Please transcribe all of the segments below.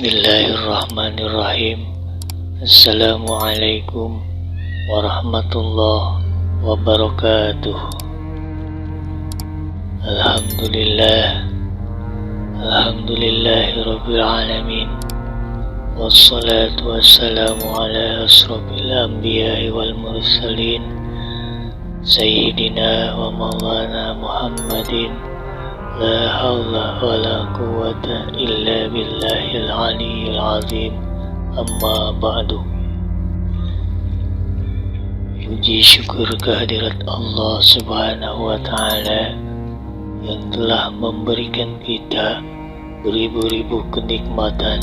Bismillahirrahmanirrahim. Assalamualaikum warahmatullahi wabarakatuh. Alhamdulillahirabbil alamin. Wassalatu wassalamu ala asrofil anbiya'i wal mursalin Sayyidina wa maulana Muhammadin. La hawla wa la quwwata illa billahil aliyyil azim. Amma ba'du. Puji syukur kehadirat Allah subhanahu wa ta'ala yang telah memberikan kita beribu-ribu kenikmatan.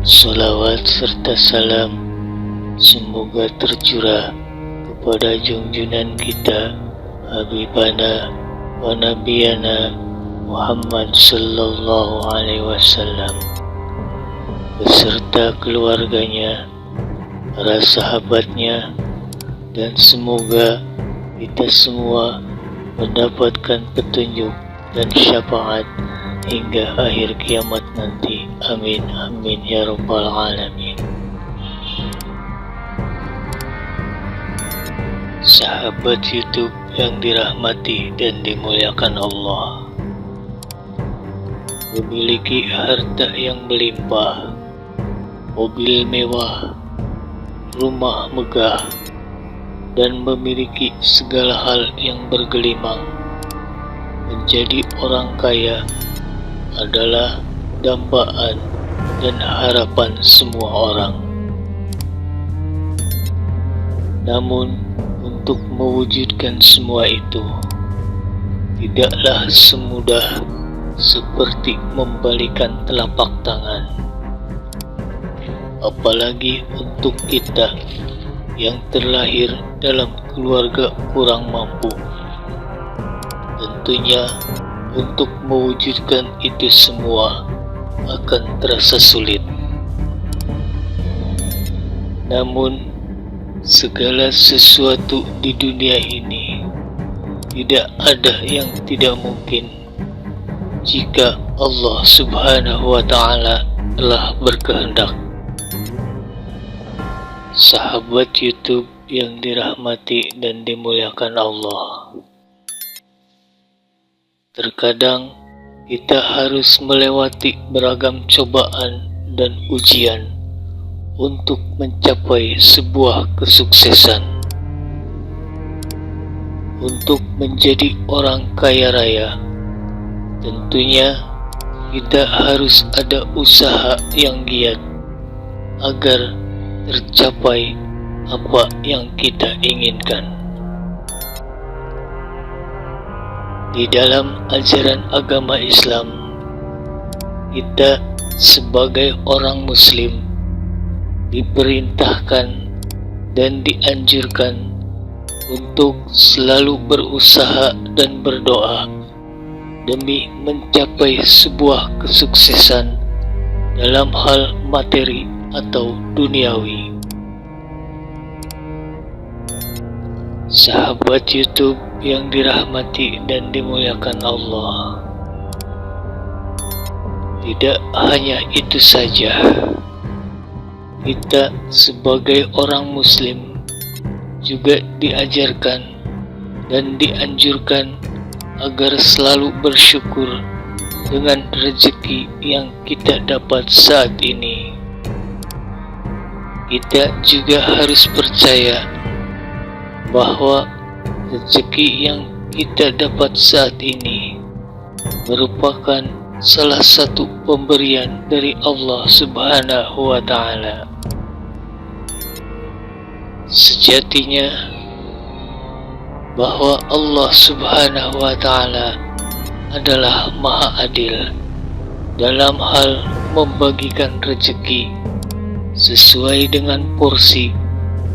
Salawat serta salam semoga tercurah kepada junjungan kita, Habibana wa Nabiyana Muhammad sallallahu alaihi wasallam beserta keluarganya, para sahabatnya, dan semoga kita semua mendapatkan petunjuk dan syafaat hingga akhir kiamat nanti. Amin amin ya rabbal alamin. Sahabat YouTube yang dirahmati dan dimuliakan Allah, memiliki harta yang melimpah, mobil mewah, rumah megah, dan memiliki segala hal yang bergelimang. Menjadi orang kaya adalah dambaan dan harapan semua orang. Namun untuk mewujudkan semua itu tidaklah semudah seperti membalikan telapak tangan. Apalagi untuk kita yang terlahir dalam keluarga kurang mampu. Tentunya untuk mewujudkan itu semua akan terasa sulit. Namun segala sesuatu di dunia ini tidak ada yang tidak mungkin jika Allah subhanahu wa ta'ala telah berkehendak. Sahabat YouTube yang dirahmati dan dimuliakan Allah, terkadang kita harus melewati beragam cobaan dan ujian untuk mencapai sebuah kesuksesan. Untuk menjadi orang kaya raya, tentunya kita harus ada usaha yang giat agar tercapai apa yang kita inginkan. Di dalam ajaran agama Islam, kita sebagai orang Muslim diperintahkan dan dianjurkan untuk selalu berusaha dan berdoa demi mencapai sebuah kesuksesan dalam hal materi atau duniawi. Sahabat YouTube yang dirahmati dan dimuliakan Allah, tidak hanya itu saja, kita sebagai orang Muslim juga diajarkan dan dianjurkan agar selalu bersyukur dengan rezeki yang kita dapat saat ini. Kita juga harus percaya bahwa rezeki yang kita dapat saat ini merupakan salah satu pemberian dari Allah subhanahu wa ta'ala. Sejatinya bahwa Allah subhanahu wa ta'ala adalah maha adil dalam hal membagikan rezeki sesuai dengan porsi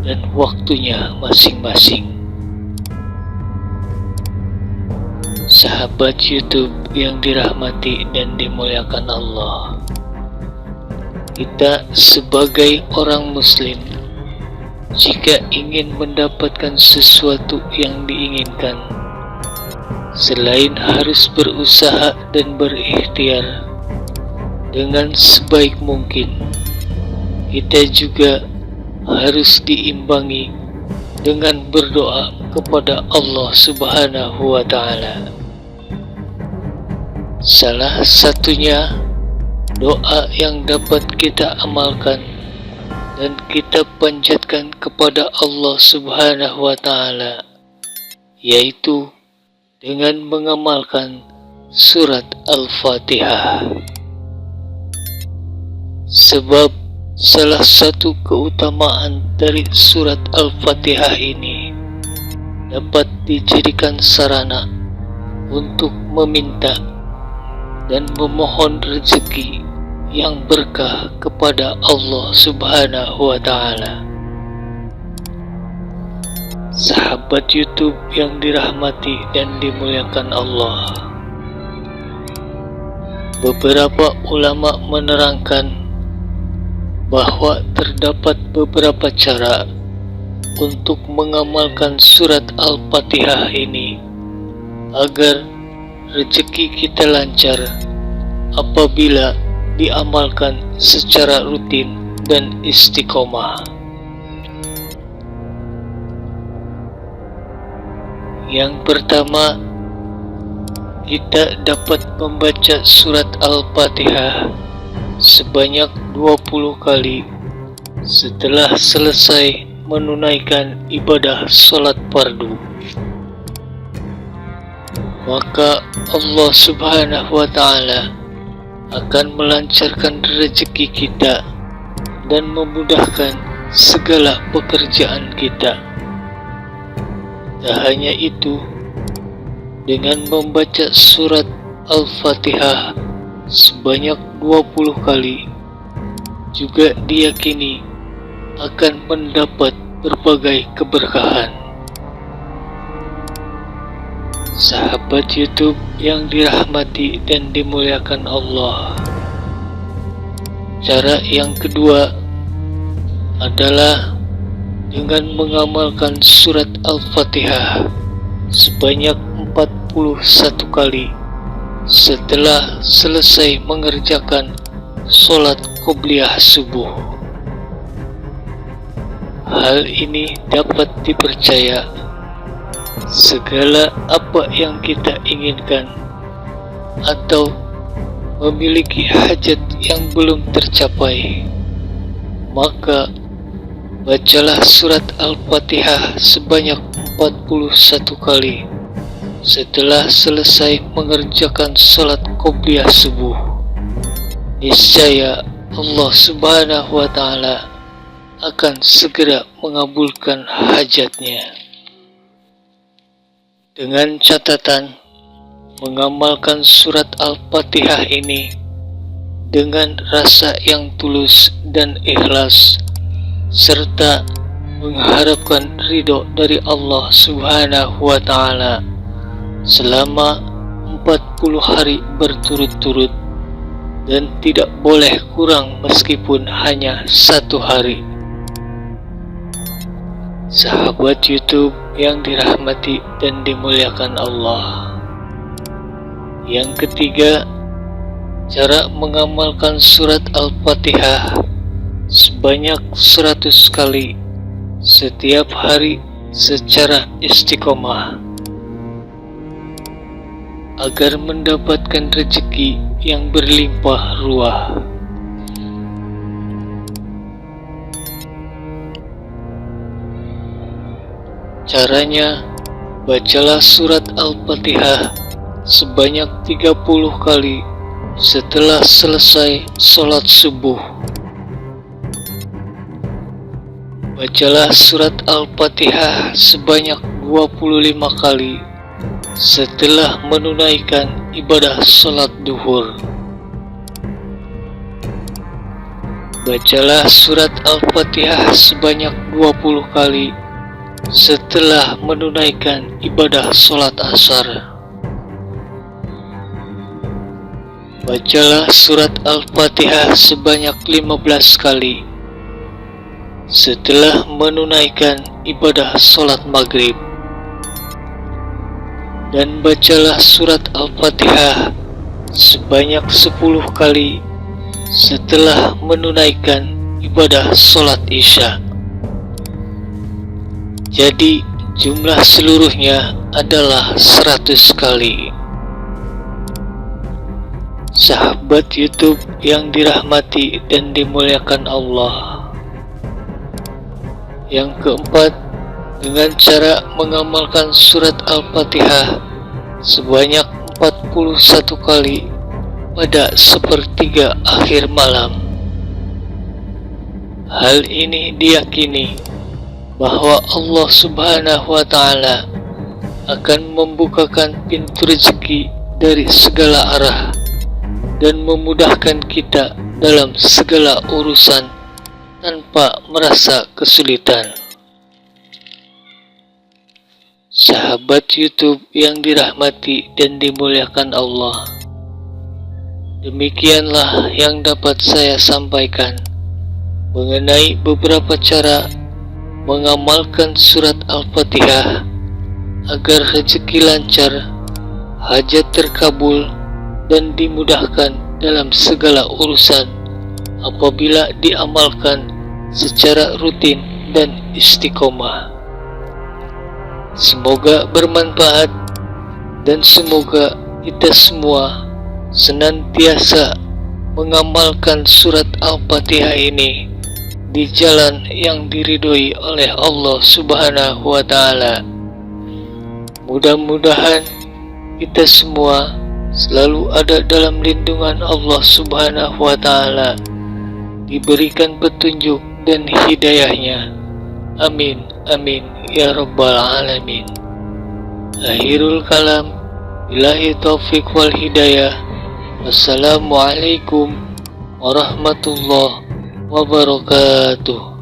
dan waktunya masing-masing. Sahabat YouTube yang dirahmati dan dimuliakan Allah, kita sebagai orang Muslim, jika ingin mendapatkan sesuatu yang diinginkan, selain harus berusaha dan berikhtiar, dengan sebaik mungkin. Kita juga harus diimbangi dengan berdoa kepada Allah Subhanahu wa Ta'ala. Salah satunya doa yang dapat kita amalkan dan kita panjatkan kepada Allah Subhanahu wa Ta'ala, yaitu dengan mengamalkan surat Al-Fatihah. Sebab salah satu keutamaan dari surat Al-Fatihah ini dapat dijadikan sarana untuk meminta dan memohon rezeki yang berkah kepada Allah Subhanahu wa Ta'ala. Sahabat YouTube yang dirahmati dan dimuliakan Allah, beberapa ulama menerangkan bahwa terdapat beberapa cara untuk mengamalkan surat Al-Fatihah ini agar rezeki kita lancar apabila diamalkan secara rutin dan istiqomah. Yang pertama, kita dapat membaca surat Al-Fatihah sebanyak 20 kali setelah selesai menunaikan ibadah sholat fardu. Maka Allah Subhanahu wa Ta'ala akan melancarkan rezeki kita dan memudahkan segala pekerjaan kita. Tak hanya itu, dengan membaca surat Al-Fatihah sebanyak 20 kali juga diyakini akan mendapat berbagai keberkahan. Sahabat YouTube yang dirahmati dan dimuliakan Allah, cara yang kedua adalah dengan mengamalkan surat Al-Fatihah sebanyak 41 kali setelah selesai mengerjakan sholat qobliyah subuh. Hal ini dapat dipercaya segala apa yang kita inginkan atau memiliki hajat yang belum tercapai, maka bacalah surat Al-Fatihah sebanyak 41 kali setelah selesai mengerjakan sholat qobliyah subuh. Niscaya Allah Subhanahu wa Ta'ala akan segera mengabulkan hajatnya. Dengan catatan mengamalkan surat Al-Fatihah ini dengan rasa yang tulus dan ikhlas, serta mengharapkan ridho dari Allah Subhanahu wa Ta'ala selama 40 hari berturut-turut dan tidak boleh kurang meskipun hanya 1 hari. Sahabat YouTube yang dirahmati dan dimuliakan Allah, yang ketiga, cara mengamalkan surat Al-Fatihah sebanyak 100 kali setiap hari secara istiqomah agar mendapatkan rezeki yang berlimpah ruah. Caranya, bacalah surat Al-Fatihah sebanyak 30 kali setelah selesai sholat subuh. Bacalah surat Al-Fatihah sebanyak 25 kali setelah menunaikan ibadah sholat duhur. Bacalah surat Al-Fatihah sebanyak 20 kali setelah menunaikan ibadah sholat asar. Bacalah surat Al-Fatihah sebanyak 15 kali setelah menunaikan ibadah sholat maghrib. Dan bacalah surat Al-Fatihah sebanyak 10 kali setelah menunaikan ibadah sholat Isya. Jadi jumlah seluruhnya adalah 100 kali. Sahabat YouTube yang dirahmati dan dimuliakan Allah. Yang keempat, dengan cara mengamalkan surat Al-Fatihah sebanyak 41 kali pada sepertiga akhir malam. Hal ini diyakini bahwa Allah Subhanahu wa Ta'ala akan membukakan pintu rezeki dari segala arah dan memudahkan kita dalam segala urusan tanpa merasa kesulitan. Sahabat YouTube yang dirahmati dan dimuliakan Allah, demikianlah yang dapat saya sampaikan mengenai beberapa cara mengamalkan surat Al-Fatihah agar rezeki lancar, hajat terkabul, dan dimudahkan dalam segala urusan apabila diamalkan secara rutin dan istiqomah. Semoga bermanfaat dan semoga kita semua senantiasa mengamalkan surat Al-Fatihah ini di jalan yang diridhoi oleh Allah Subhanahu wa Ta'ala. Mudah-mudahan kita semua selalu ada dalam lindungan Allah Subhanahu wa Ta'ala, diberikan petunjuk dan hidayahnya. Amin, amin, ya rabbal alamin. Akhirul kalam, billahi taufiq wal hidayah. Wassalamualaikum warahmatullahi wabarakatuh.